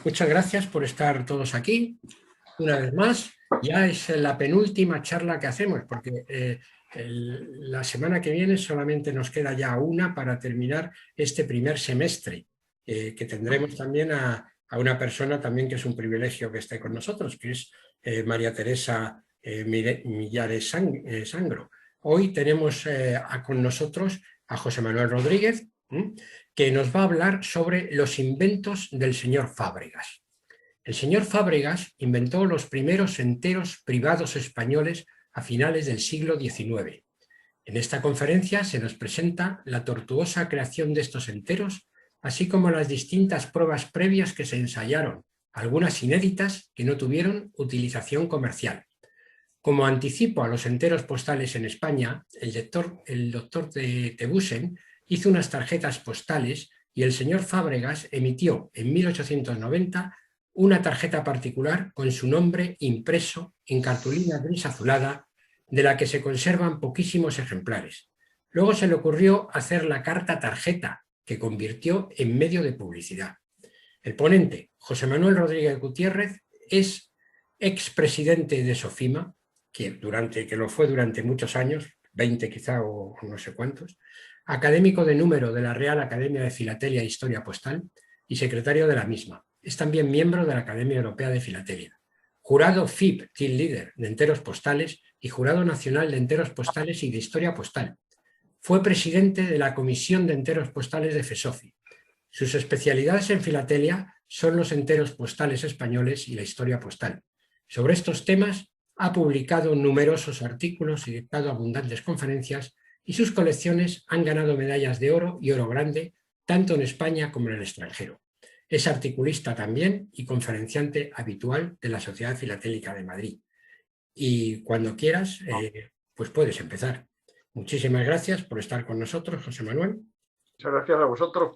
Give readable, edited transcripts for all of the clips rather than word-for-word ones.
Muchas gracias por estar todos aquí. Una vez más, ya es la penúltima charla que hacemos, porque la semana que viene solamente nos queda ya una para terminar este primer semestre, que tendremos también a una persona también que es un privilegio que esté con nosotros, que es María Teresa Millares Sangro. Hoy tenemos con nosotros a José Manuel Rodríguez, que nos va a hablar sobre los inventos del señor Fábregas. El señor Fábregas inventó los primeros enteros privados españoles a finales del siglo XIX. En esta conferencia se nos presenta la tortuosa creación de estos enteros, así como las distintas pruebas previas que se ensayaron, algunas inéditas que no tuvieron utilización comercial. Como anticipo a los enteros postales en España, el doctor de Tebusen hizo unas tarjetas postales y el señor Fábregas emitió en 1890 una tarjeta particular con su nombre impreso en cartulina gris azulada, de la que se conservan poquísimos ejemplares. Luego se le ocurrió hacer la carta tarjeta, que convirtió en medio de publicidad. El ponente, José Manuel Rodríguez Gutiérrez, es expresidente de Sofima, que lo fue durante muchos años, 20 quizá o no sé cuántos, académico de número de la Real Academia de Filatelia e Historia Postal y secretario de la misma. Es también miembro de la Academia Europea de Filatelia. Jurado FIP, Team Leader de enteros postales y Jurado Nacional de Enteros Postales y de Historia Postal. Fue presidente de la Comisión de Enteros Postales de FESOFI. Sus especialidades en filatelia son los enteros postales españoles y la historia postal. Sobre estos temas ha publicado numerosos artículos y dictado abundantes conferencias, y sus colecciones han ganado medallas de oro y oro grande tanto en España como en el extranjero. Es articulista también y conferenciante habitual de la Sociedad Filatélica de Madrid. Y cuando quieras, pues puedes empezar. Muchísimas gracias por estar con nosotros, José Manuel. Muchas gracias a vosotros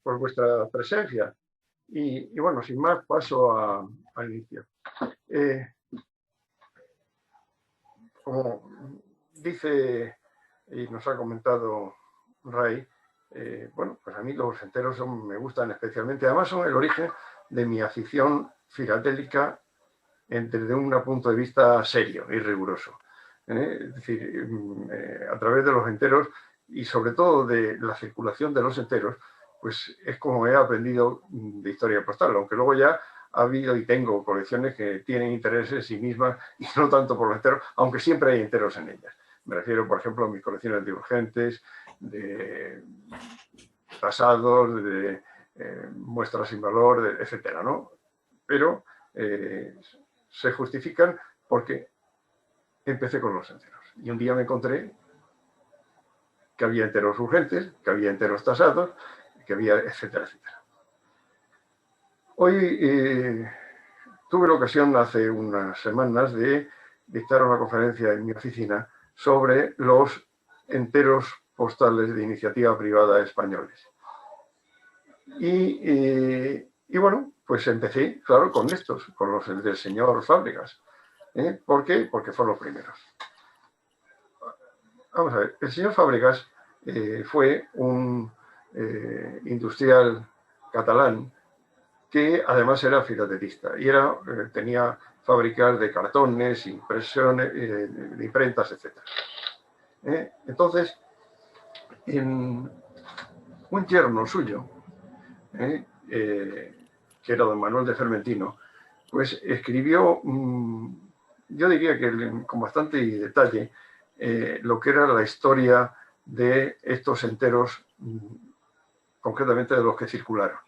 por vuestra presencia. Y bueno, sin más, paso al inicio. Como dice y nos ha comentado Ray, bueno, pues a mí los enteros me gustan especialmente. Además son el origen de mi afición filatélica desde un punto de vista serio y riguroso. Es decir, a través de los enteros y sobre todo de la circulación de los enteros, pues es como he aprendido de historia postal, aunque luego ya ha habido y tengo colecciones que tienen interés en sí mismas y no tanto por los enteros, aunque siempre hay enteros en ellas. Me refiero, por ejemplo, a mis colecciones de urgentes, de tasados, de muestras sin valor, etcétera, ¿no? Pero se justifican porque empecé con los enteros. Y un día me encontré que había enteros urgentes, que había enteros tasados, que había etcétera, etcétera. Hoy tuve la ocasión hace unas semanas de dictar una conferencia en mi oficina sobre los enteros postales de iniciativa privada españoles. Y bueno, pues empecé, claro, con estos, con los del señor Fábregas. ¿Por qué? Porque fueron los primeros. Vamos a ver, el señor Fábregas fue un industrial catalán que además era filatelista y tenía fábricas de cartones, impresiones, de imprentas, etc. Entonces, un yerno suyo, que era don Manuel de Fermentino, pues escribió, yo diría que con bastante detalle, lo que era la historia de estos enteros, concretamente de los que circularon.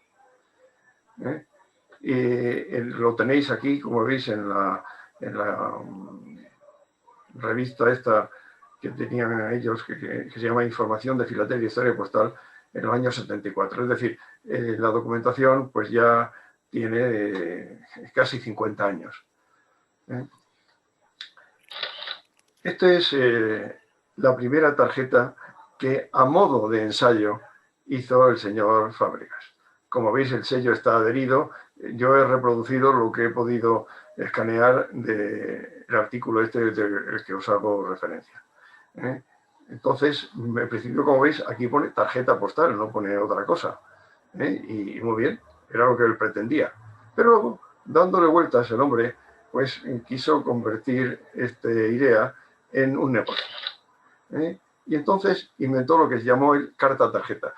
Lo tenéis aquí, como veis, en la revista esta que tenían ellos, que se llama Información de Filatelia e Historia Postal, en el año 74. Es decir, la documentación pues ya tiene casi 50 años. Esta es la primera tarjeta que, a modo de ensayo, hizo el señor Fábregas. Como veis, el sello está adherido. Yo he reproducido lo que he podido escanear del artículo este del que os hago referencia. Entonces, en principio, como veis, aquí pone tarjeta postal, no pone otra cosa. Y muy bien, era lo que él pretendía. Pero luego, dándole vueltas, el hombre pues quiso convertir esta idea en un negocio. Y entonces inventó lo que se llamó el carta-tarjeta.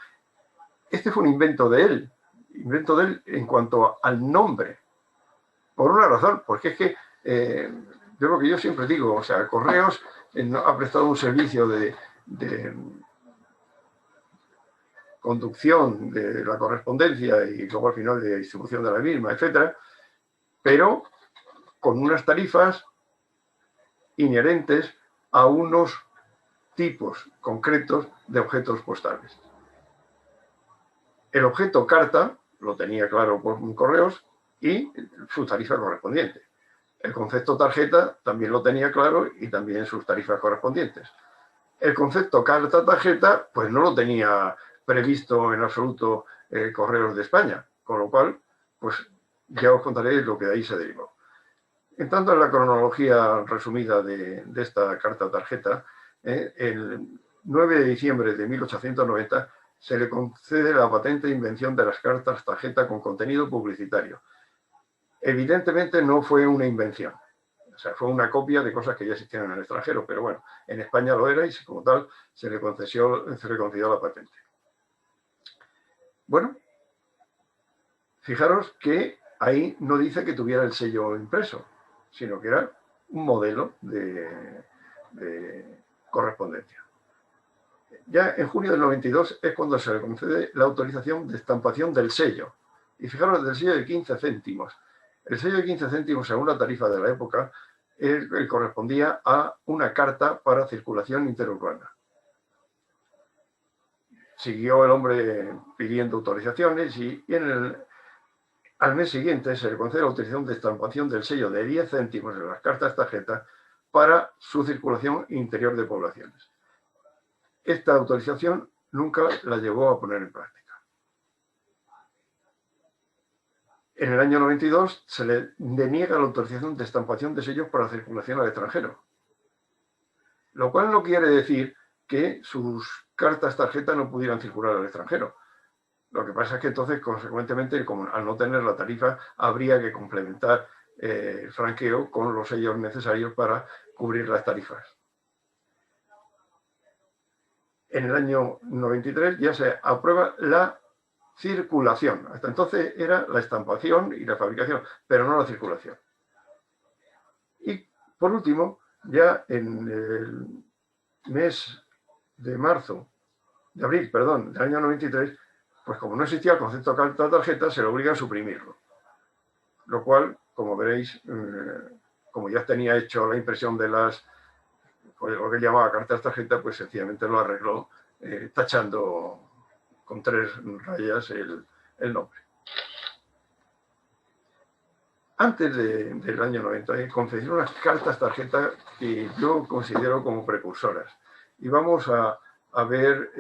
Este fue un invento de él en cuanto al nombre. Por una razón, porque es que yo lo que yo siempre digo, o sea, Correos ha prestado un servicio de conducción de la correspondencia y luego al final de distribución de la misma, etcétera, pero con unas tarifas inherentes a unos tipos concretos de objetos postales. El objeto carta lo tenía claro por Correos y su tarifa correspondiente. El concepto tarjeta también lo tenía claro y también sus tarifas correspondientes. El concepto carta-tarjeta pues no lo tenía previsto en absoluto Correos de España, con lo cual pues ya os contaré lo que de ahí se derivó. Entrando en la cronología resumida de esta carta-tarjeta, el 9 de diciembre de 1890 se le concede la patente de invención de las cartas tarjeta con contenido publicitario. Evidentemente no fue una invención, o sea, fue una copia de cosas que ya existían en el extranjero, pero bueno, en España lo era y como tal se le concedió la patente. Bueno, fijaros que ahí no dice que tuviera el sello impreso, sino que era un modelo de correspondencia. Ya en junio del 92 es cuando se le concede la autorización de estampación del sello. Y fijaros, del sello de 15 céntimos. El sello de 15 céntimos, según la tarifa de la época, correspondía a una carta para circulación interurbana. Siguió el hombre pidiendo autorizaciones y al mes siguiente se le concede la autorización de estampación del sello de 10 céntimos en las cartas tarjeta para su circulación interior de poblaciones. Esta autorización nunca la llevó a poner en práctica. En el año 92 se le deniega la autorización de estampación de sellos para circulación al extranjero, lo cual no quiere decir que sus cartas tarjeta no pudieran circular al extranjero. Lo que pasa es que entonces, consecuentemente, como al no tener la tarifa, habría que complementar el franqueo con los sellos necesarios para cubrir las tarifas. En el año 93 ya se aprueba la circulación. Hasta entonces era la estampación y la fabricación, pero no la circulación. Y por último, ya en el mes de abril, del año 93, pues como no existía el concepto de carta tarjeta, se le obliga a suprimirlo. Lo cual, como veréis, como ya tenía hecho la impresión de lo que llamaba cartas tarjeta, pues sencillamente lo arregló tachando con 3 rayas el nombre. Antes del año 90, concedieron unas cartas tarjeta que yo considero como precursoras. Y vamos a ver,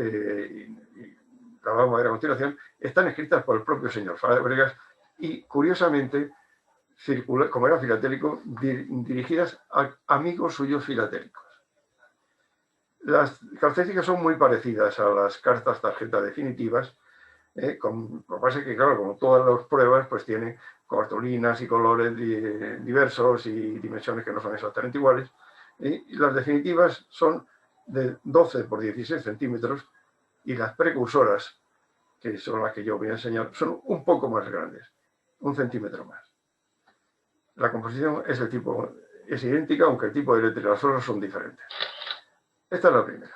la vamos a ver a continuación, están escritas por el propio señor Fábregas y, curiosamente, como era filatélico, dirigidas a amigos suyos filatélicos. Las características son muy parecidas a las cartas tarjeta definitivas, lo que pasa es que, claro, como todas las pruebas, pues tienen cartulinas y colores diversos y dimensiones que no son exactamente iguales. Y las definitivas son de 12 por 16 centímetros y las precursoras, que son las que yo voy a enseñar, son un poco más grandes, 1 centímetro más. La composición es idéntica, aunque el tipo de letras son diferentes. Esta es la primera.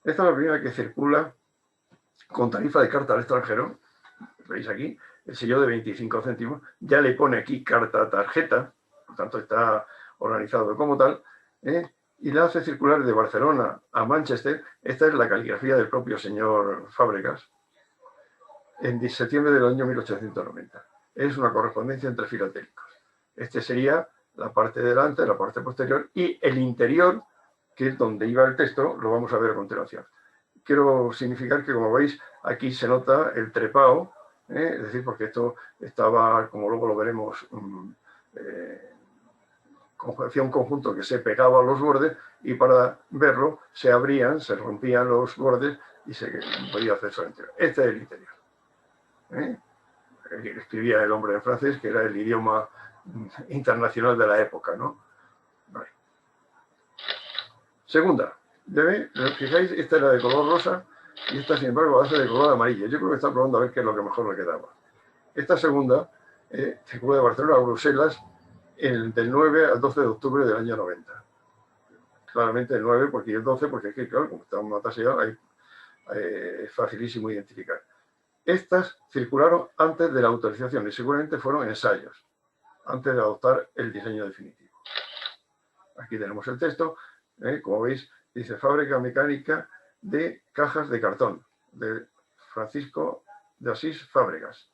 Esta es la primera que circula con tarifa de carta al extranjero. Veis aquí, el sello de 25 céntimos. Ya le pone aquí carta tarjeta, por tanto está organizado como tal, y la hace circular de Barcelona a Manchester. Esta es la caligrafía del propio señor Fábregas, en septiembre del año 1890. Es una correspondencia entre filatélicos. Este sería la parte de delante, la parte posterior, y el interior, que es donde iba el texto, lo vamos a ver a continuación. Quiero significar que, como veis, aquí se nota el trepado, es decir, porque esto estaba, como luego lo veremos, hacía un conjunto que se pegaba a los bordes y para verlo se abrían, se rompían los bordes y se podía hacer eso interior. Este es el interior. escribía el hombre en francés, que era el idioma internacional de la época, ¿no? Vale. Segunda, fijáis, esta era de color rosa y esta, sin embargo, hace de color amarillo. Yo creo que está probando a ver qué es lo que mejor le quedaba. Esta segunda circuló de Barcelona a Bruselas del 9 al 12 de octubre del año 90. Claramente el 9, porque el 12, porque es que, claro, como estamos mataseados, es facilísimo identificar. Estas circularon antes de la autorización y seguramente fueron ensayos, antes de adoptar el diseño definitivo. Aquí tenemos el texto, como veis, dice fábrica mecánica de cajas de cartón, de Francisco de Asís Fábregas.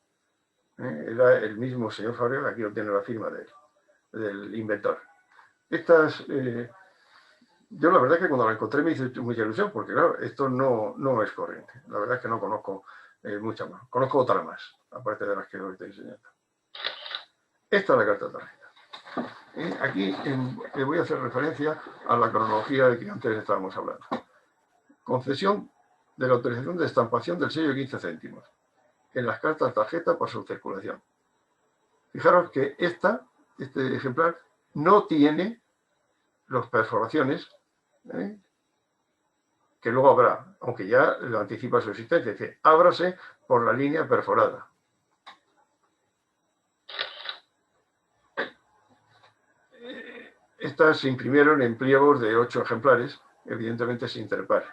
Era el mismo señor Fábregas, aquí obtiene la firma del inventor. Estas, yo la verdad es que cuando la encontré me hizo mucha ilusión, porque claro, esto no es corriente. La verdad es que no conozco muchas más. Conozco otra más, aparte de las que os estoy enseñando. Esta es la carta tarjeta. Aquí le voy a hacer referencia a la cronología de que antes estábamos hablando. Concesión de la autorización de estampación del sello de 15 céntimos en las cartas tarjeta por su circulación. Fijaros que este ejemplar no tiene las perforaciones que luego habrá, aunque ya lo anticipa su existencia, es decir, ábrase por la línea perforada. Estas se imprimieron en pliegos de 8 ejemplares, evidentemente sin trepar.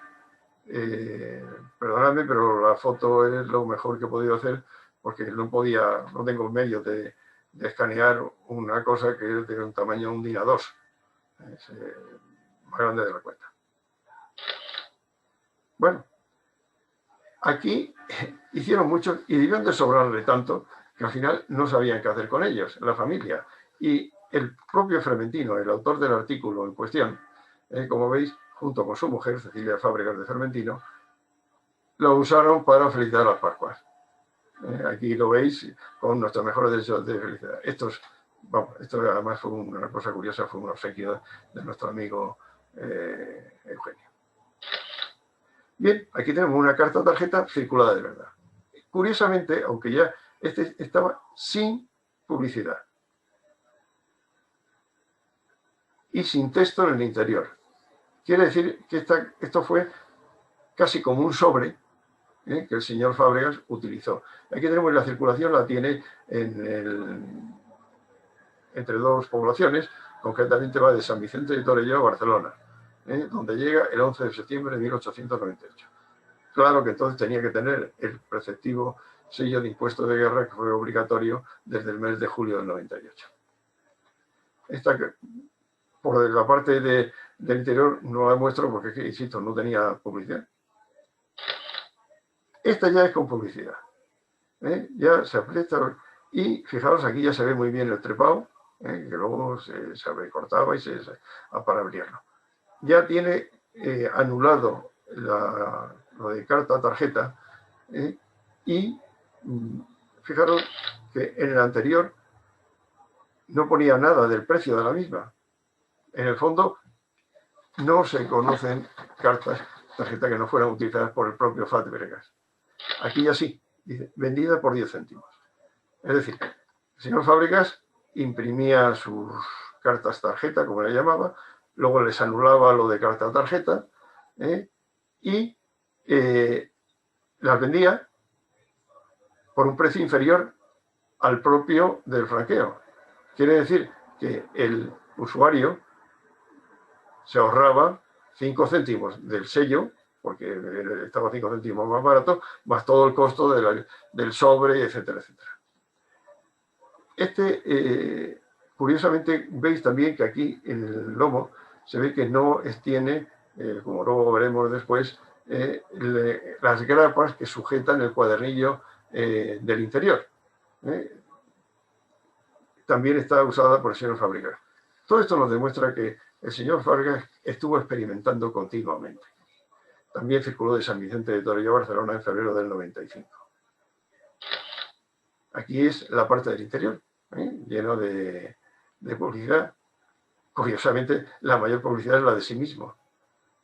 Perdonadme, pero la foto es lo mejor que he podido hacer porque no tengo medios de escanear una cosa que es de un tamaño un DIN A2. Es más grande de la cuenta. Bueno, aquí hicieron mucho y debieron de sobrarle tanto que al final no sabían qué hacer con ellos, la familia. Y el propio Fermentino, el autor del artículo en cuestión, como veis, junto con su mujer, Cecilia Fábregas de Fermentino, lo usaron para felicitar las Pascuas. Aquí lo veis con nuestros mejores deseos de felicidad. Esto además fue una cosa curiosa, fue un obsequio de nuestro amigo Eugenio. Bien, aquí tenemos una carta tarjeta circulada de verdad. Curiosamente, aunque ya estaba sin publicidad y sin texto en el interior. Quiere decir que esto fue casi como un sobre que el señor Fábregas utilizó. Aquí tenemos la circulación, la tiene entre dos poblaciones, concretamente va de San Vicente de Torelló a Barcelona, donde llega el 11 de septiembre de 1898. Claro que entonces tenía que tener el preceptivo sello de impuesto de guerra, que fue obligatorio desde el mes de julio del 98. Esta, por la parte del interior, no la muestro porque, insisto, no tenía publicidad. Esta ya es con publicidad. Ya se aprieta y fijaros, aquí ya se ve muy bien el trepado, que luego se recortaba y para abrirlo. Ya tiene anulado lo de carta tarjeta y fijaros que en el anterior no ponía nada del precio de la misma. En el fondo no se conocen cartas tarjeta que no fueran utilizadas por el propio Fábregas. Aquí ya sí, dice, vendida por 10 céntimos. Es decir, el señor Fábregas imprimía sus cartas tarjeta, como le llamaba, luego les anulaba lo de carta tarjeta y las vendía por un precio inferior al propio del franqueo. Quiere decir que el usuario se ahorraba 5 céntimos del sello, porque estaba 5 céntimos más barato, más todo el costo del sobre, etcétera, etcétera. Curiosamente, veis también que aquí en el lomo se ve que no tiene, como luego veremos después, las grapas que sujetan el cuadernillo del interior. También está usada por el señor Fábregas. Todo esto nos demuestra que el señor Fábregas estuvo experimentando continuamente. También circuló de San Vicente de Torelló a Barcelona en febrero del 95. Aquí es la parte del interior, lleno de publicidad. Curiosamente, la mayor publicidad es la de sí mismo.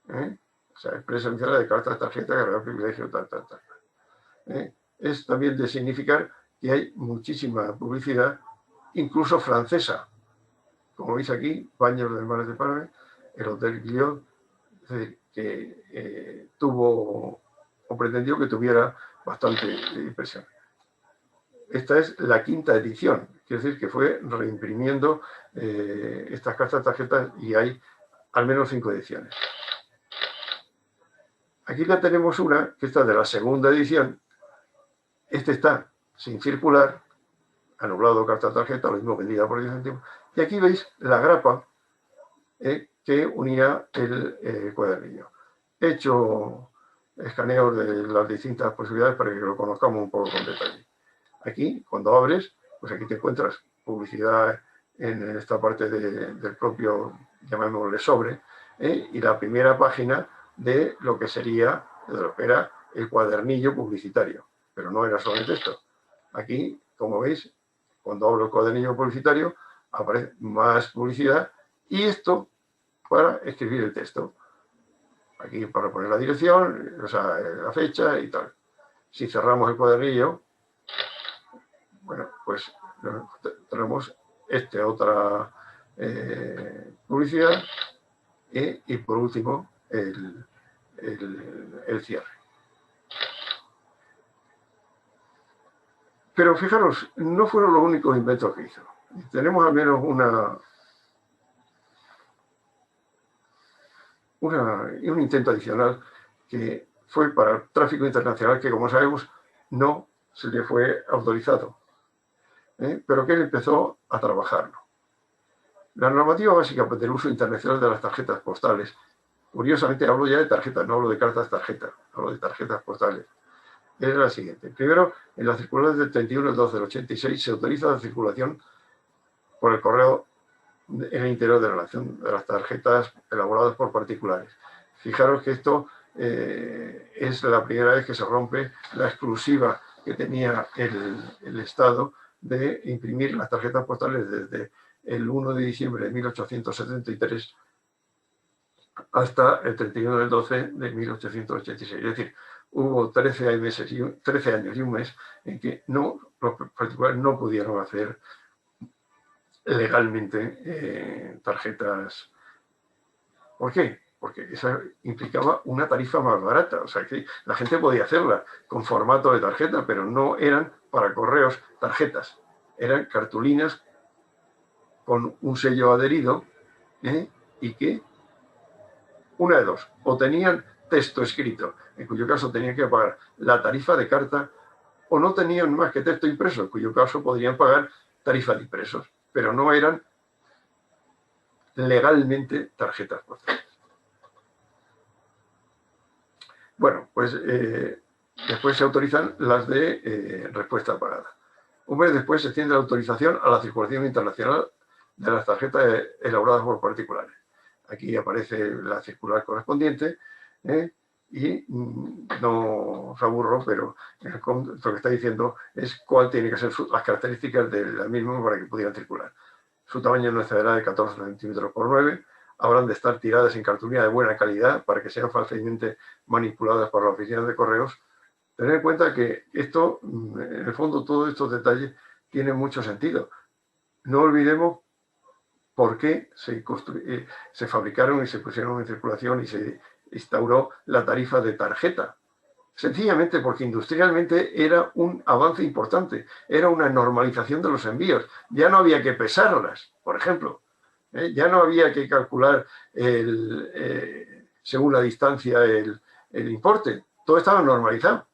O sea, expresa la de cartas, tarjeta, cargar privilegio, tal. Es también de significar que hay muchísima publicidad, incluso francesa. Como veis aquí, Baños del Mar de Parme, el Hotel Guillot, es decir, que tuvo o pretendió que tuviera bastante impresión. Esta es la 5ª edición, quiere decir que fue reimprimiendo estas cartas tarjetas y hay al menos 5 ediciones. Aquí ya tenemos una, que está de la 2ª edición. Este está sin circular, anulado carta tarjeta, lo mismo vendida por 10 céntimos. Y aquí veis la grapa que unía el cuadernillo. He hecho escaneos de las distintas posibilidades para que lo conozcamos un poco con detalle. Aquí, cuando abres, pues aquí te encuentras publicidad en esta parte del propio, llamémosle sobre, y la primera página de lo que sería, de lo que era el cuadernillo publicitario. Pero no era solamente esto. Aquí, como veis, cuando abro el cuadernillo publicitario, aparece más publicidad y esto para escribir el texto. Aquí para poner la dirección, o sea, la fecha y tal. Si cerramos el cuadernillo, bueno, pues tenemos otra publicidad y por último el cierre. Pero fijaros, no fueron los únicos inventos que hizo. Tenemos al menos un intento adicional que fue para el tráfico internacional, que como sabemos no se le fue autorizado, pero que él empezó a trabajarlo. La normativa básica del uso internacional de las tarjetas postales, curiosamente hablo ya de tarjetas, no hablo de cartas tarjetas, hablo de tarjetas postales, es la siguiente. Primero, en las circulares del 31/12/86 se autoriza la circulación por el correo en el interior de las tarjetas elaboradas por particulares. Fijaros que esto es la primera vez que se rompe la exclusiva que tenía el Estado de imprimir las tarjetas postales desde el 1 de diciembre de 1873 hasta el 31/12/1886. Es decir, hubo 13 años y un mes en que los particulares no pudieron hacer legalmente tarjetas. ¿Por qué? Porque eso implicaba una tarifa más barata. O sea, que la gente podía hacerla con formato de tarjeta, pero no eran para correos tarjetas. Eran cartulinas con un sello adherido y que, una de dos, o tenían texto escrito, en cuyo caso tenían que pagar la tarifa de carta, o no tenían más que texto impreso, en cuyo caso podrían pagar tarifa de impresos, pero no eran legalmente tarjetas postales. Bueno, pues después se autorizan las de respuesta pagada. Un mes después se extiende la autorización a la circulación internacional de las tarjetas elaboradas por particulares. Aquí aparece la circular correspondiente y no os aburro, pero lo que está diciendo es cuál tienen que ser las características de la misma para que pudieran circular. Su tamaño no excederá de 14 centímetros por 9. Habrán de estar tiradas en cartulina de buena calidad para que sean fácilmente manipuladas por la oficina de correos. Tener en cuenta que esto, en el fondo, todos estos detalles tienen mucho sentido. No olvidemos por qué se fabricaron y se pusieron en circulación y se instauró la tarifa de tarjeta. Sencillamente porque industrialmente era un avance importante, era una normalización de los envíos. Ya no había que pesarlas, por ejemplo. Ya no había que calcular según la distancia el importe. Todo estaba normalizado.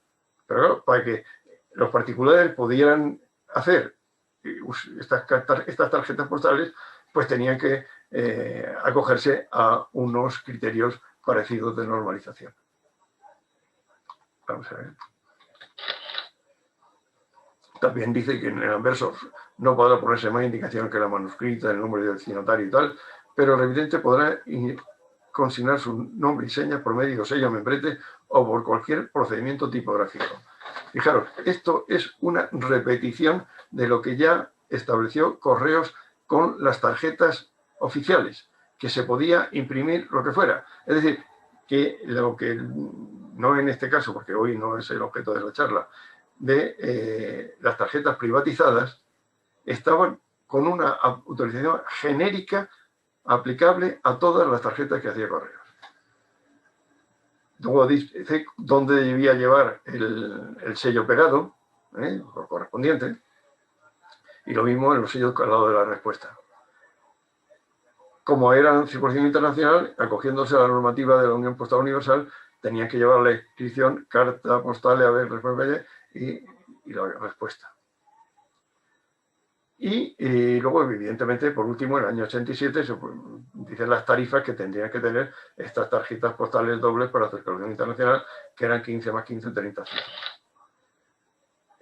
Pero claro, para que los particulares pudieran hacer estas tarjetas postales, pues tenían que acogerse a unos criterios parecidos de normalización. Vamos a ver. También dice que en el anverso no podrá ponerse más indicación que la manuscrita, el nombre del destinatario y tal, pero el remitente podrá consignar su nombre y señas por medio de sello membrete o por cualquier procedimiento tipográfico. Fijaros, esto es una repetición de lo que ya estableció Correos con las tarjetas oficiales, que se podía imprimir lo que fuera. Es decir, que lo que no en este caso, porque hoy no es el objeto de la charla, de las tarjetas privatizadas estaban con una autorización genérica aplicable a todas las tarjetas que hacía Correos. Luego dice dónde debía llevar el sello pegado, correspondiente, y lo mismo en los sellos al lado de la respuesta. Como eran 100% internacional, acogiéndose a la normativa de la Unión Postal Universal, tenían que llevar la inscripción, carta postal, respuesta y la respuesta. Y luego, evidentemente, por último, en el año 87, dicen las tarifas que tendrían que tener estas tarjetas postales dobles para circulación internacional, que eran 15 más 15, 30 céntimos.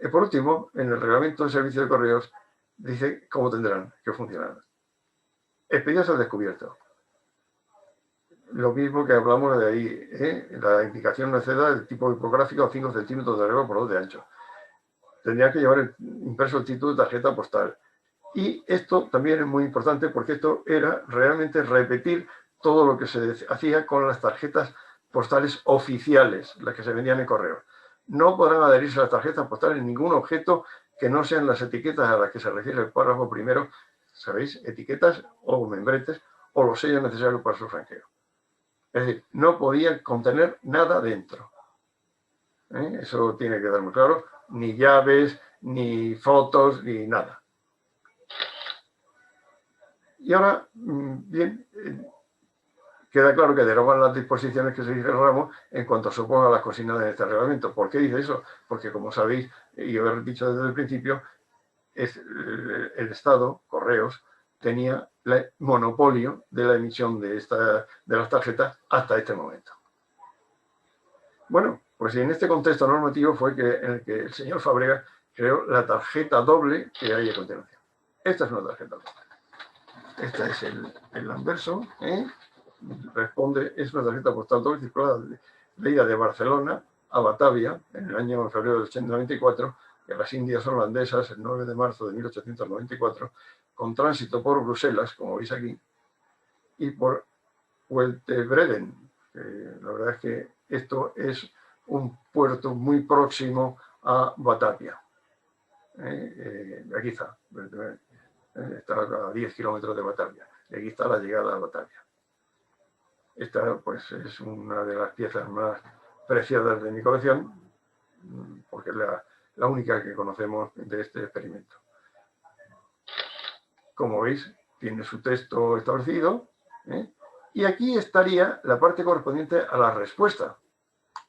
Y por último, en el reglamento de servicio de correos, dice cómo tendrán que funcionar. Expedidos al descubierto. Lo mismo que hablamos de ahí, la indicación no exceda del tipo tipográfico a 5 centímetros de largo por 2 de ancho. Tendría que llevar impreso el título de tarjeta postal. Y esto también es muy importante porque esto era realmente repetir todo lo que se hacía con las tarjetas postales oficiales, las que se vendían en correo. No podrán adherirse a las tarjetas postales ningún objeto que no sean las etiquetas a las que se refiere el párrafo primero, ¿sabéis? Etiquetas o membretes o los sellos necesarios para su franqueo. Es decir, no podían contener nada dentro. Eso tiene que quedar muy claro. Ni llaves, ni fotos, ni nada. Y ahora, bien, queda claro que derogan las disposiciones que se dice el ramo en cuanto se opongan a las consignas de este reglamento. ¿Por qué dice eso? Porque, como sabéis, y yo he dicho desde el principio, el Estado, Correos, tenía el monopolio de la emisión de las tarjetas hasta este momento. Bueno, pues en este contexto normativo fue en el que el señor Fábregas creó la tarjeta doble que hay a continuación. Esta es una tarjeta doble. Este es el anverso, responde, es una tarjeta postal doble circulada leída de Barcelona a Batavia en el año febrero del 94, a las Indias holandesas el 9 de marzo de 1894, con tránsito por Bruselas, como veis aquí, y por Weltevreden. La verdad es que esto es un puerto muy próximo a Batavia. Aquí está. Está a 10 kilómetros de Batavia. Y aquí está la llegada a Batavia. Esta, pues, es una de las piezas más preciadas de mi colección, porque es la única que conocemos de este experimento. Como veis, tiene su texto establecido, y aquí estaría la parte correspondiente a la respuesta.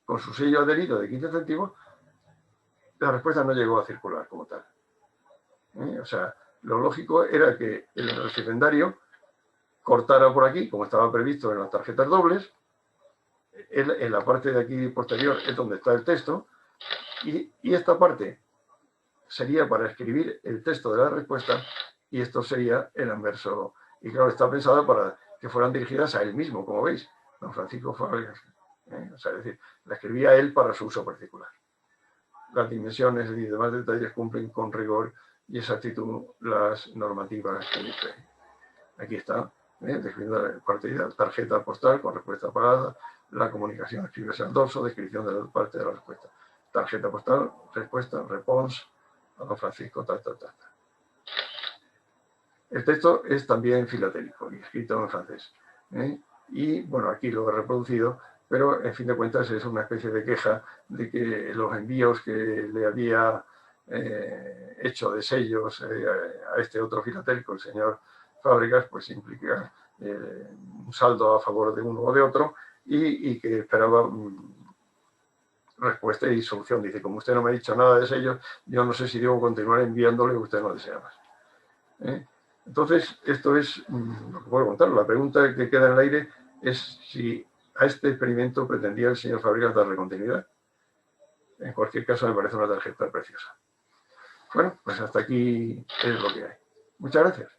Con su sello adherido de 15 céntimos, la respuesta no llegó a circular como tal. O sea, lo lógico era que el recipiendario cortara por aquí, como estaba previsto en las tarjetas dobles. En la parte de aquí posterior es donde está el texto, y esta parte sería para escribir el texto de la respuesta, y esto sería el anverso. Y claro, está pensado para que fueran dirigidas a él mismo, como veis, don Francisco Fábregas. O sea, es decir, la escribía él para su uso particular. Las dimensiones y demás detalles cumplen con rigor y exactitud las normativas que dice. Aquí está, describiendo la partida, tarjeta postal con respuesta pagada, la comunicación escribirse al dorso, descripción de la parte de la respuesta. Tarjeta postal, respuesta, response, a don Francisco, tal. El texto es también filatélico y escrito en francés. Y bueno, aquí lo he reproducido, pero en fin de cuentas es una especie de queja de que los envíos que le había hecho de sellos a este otro filatélico, el señor Fábregas, pues implica un saldo a favor de uno o de otro, y que esperaba respuesta y solución. Dice, como usted no me ha dicho nada de sellos, yo no sé si debo continuar enviándole o usted no desea más. Entonces, esto es lo que puedo contar. La pregunta que queda en el aire es si a este experimento pretendía el señor Fábregas darle continuidad. En cualquier caso, me parece una tarjeta preciosa. Bueno, pues hasta aquí es lo que hay. Muchas gracias.